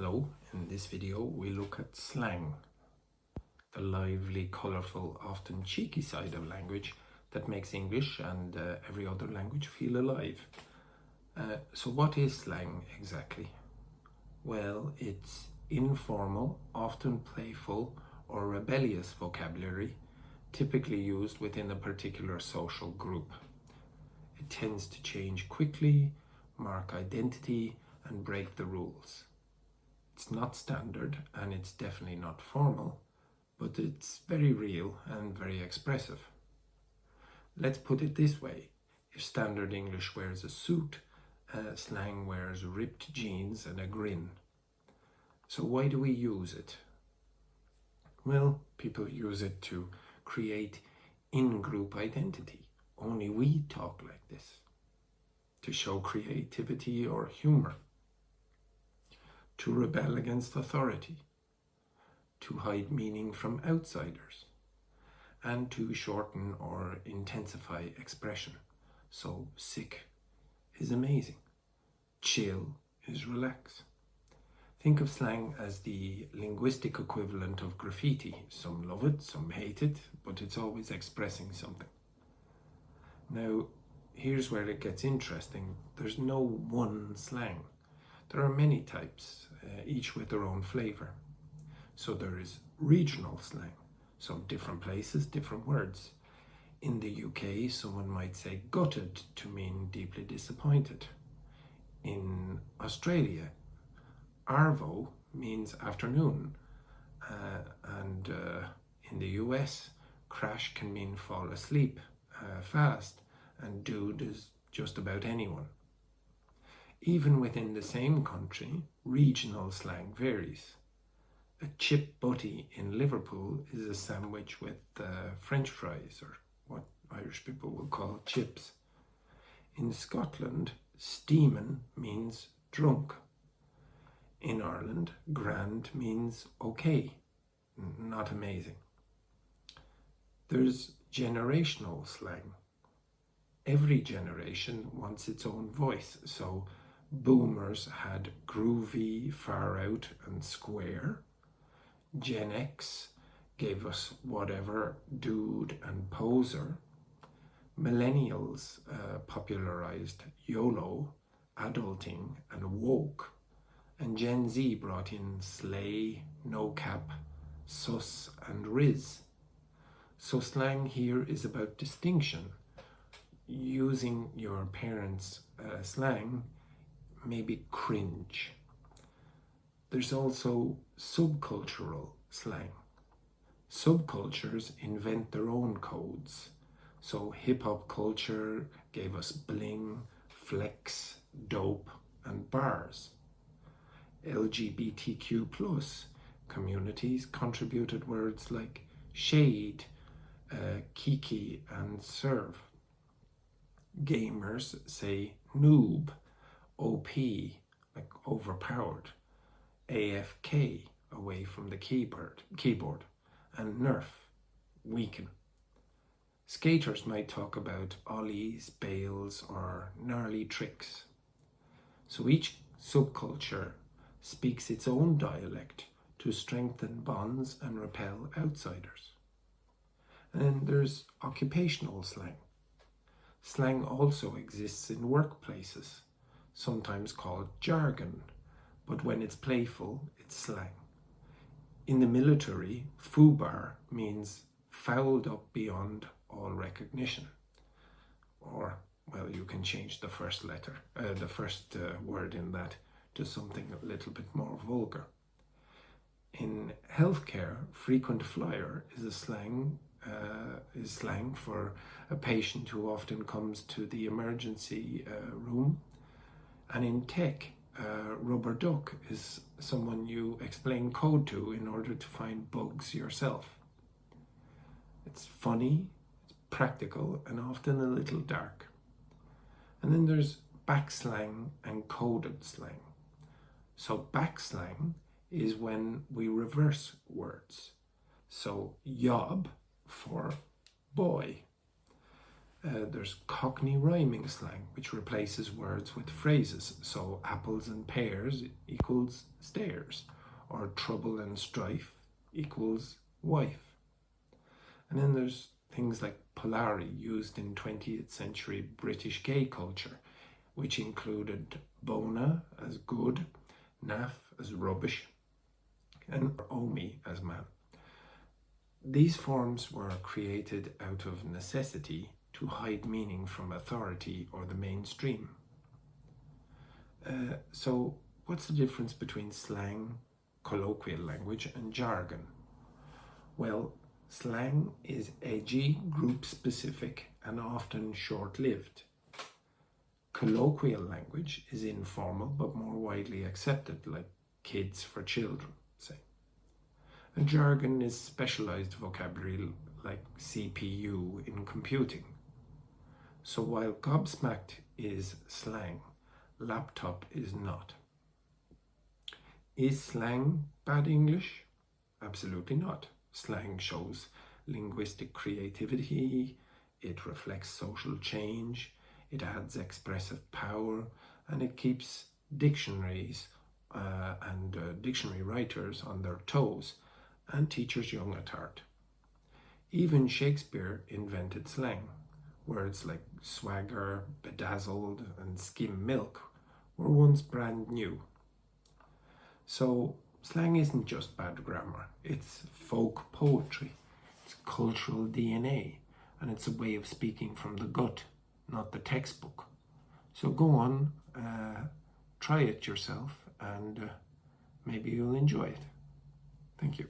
Hello, in this video we look at slang, the lively, colourful, often cheeky side of language that makes English and every other language feel alive. So what is slang exactly? Well, it's informal, often playful or rebellious vocabulary, typically used within a particular social group. It tends to change quickly, mark identity and break the rules. It's not standard and it's definitely not formal, but it's very real and very expressive. Let's put it this way. If standard English wears a suit, slang wears ripped jeans and a grin. So why do we use it? Well, people use it to create in-group identity. Only we talk like this. To show creativity or humor. To rebel against authority, to hide meaning from outsiders, and to shorten or intensify expression. So sick is amazing, chill is relax. Think of slang as the linguistic equivalent of graffiti. Some love it, some hate it, but it's always expressing something. Now, here's where it gets interesting. There's no one slang. There are many types, each with their own flavour. So there is regional slang, so different places, different words. In the UK, someone might say gutted to mean deeply disappointed. In Australia, arvo means afternoon, and in the US, crash can mean fall asleep fast, and dude is just about anyone. Even within the same country, regional slang varies. A chip butty in Liverpool is a sandwich with French fries, or what Irish people will call chips. In Scotland, steamin' means drunk. In Ireland, grand means okay, not amazing. There's generational slang. Every generation wants its own voice, so boomers had groovy, far out and square. Gen X gave us whatever, dude and poser. Millennials popularized YOLO, adulting and woke. And Gen Z brought in slay, no cap, sus and riz. So slang here is about distinction. Using your parents' slang maybe cringe. There's also subcultural slang. Subcultures invent their own codes. So hip-hop culture gave us bling, flex, dope, and bars. LGBTQ plus communities contributed words like shade, kiki, and serve. Gamers say noob, OP, like overpowered, AFK, away from the keyboard, and nerf, weaken. Skaters might talk about ollies, bails, or gnarly tricks. So each subculture speaks its own dialect to strengthen bonds and repel outsiders. And then there's occupational slang. Slang also exists in workplaces, sometimes called jargon, but when it's playful, it's slang. In the military, FUBAR means fouled up beyond all recognition. Or, well, you can change the first letter, the first word in that to something a little bit more vulgar. In healthcare, frequent flyer is slang for a patient who often comes to the emergency room. And in tech, rubber duck is someone you explain code to in order to find bugs yourself. It's funny, it's practical, and often a little dark. And then there's backslang and coded slang. So backslang is when we reverse words. So yob for boy. There's Cockney rhyming slang, which replaces words with phrases. So apples and pears equals stairs, or trouble and strife equals wife. And then there's things like Polari, used in 20th century British gay culture, which included bona as good, naff as rubbish, and omi as man. These forms were created out of necessity to hide meaning from authority or the mainstream. So what's the difference between slang, colloquial language, and jargon? Well, slang is edgy, group-specific, and often short-lived. Colloquial language is informal but more widely accepted, like kids for children, say. And jargon is specialized vocabulary like CPU in computing. So while gobsmacked is slang, laptop is not. Is slang bad English? Absolutely not. Slang shows linguistic creativity, it reflects social change, it adds expressive power, and it keeps dictionaries and dictionary writers on their toes and teachers young at heart. Even Shakespeare invented slang. Words like swagger, bedazzled, and skim milk were once brand new. So slang isn't just bad grammar, it's folk poetry, it's cultural DNA, and it's a way of speaking from the gut, not the textbook. So go on, try it yourself, and maybe you'll enjoy it. Thank you.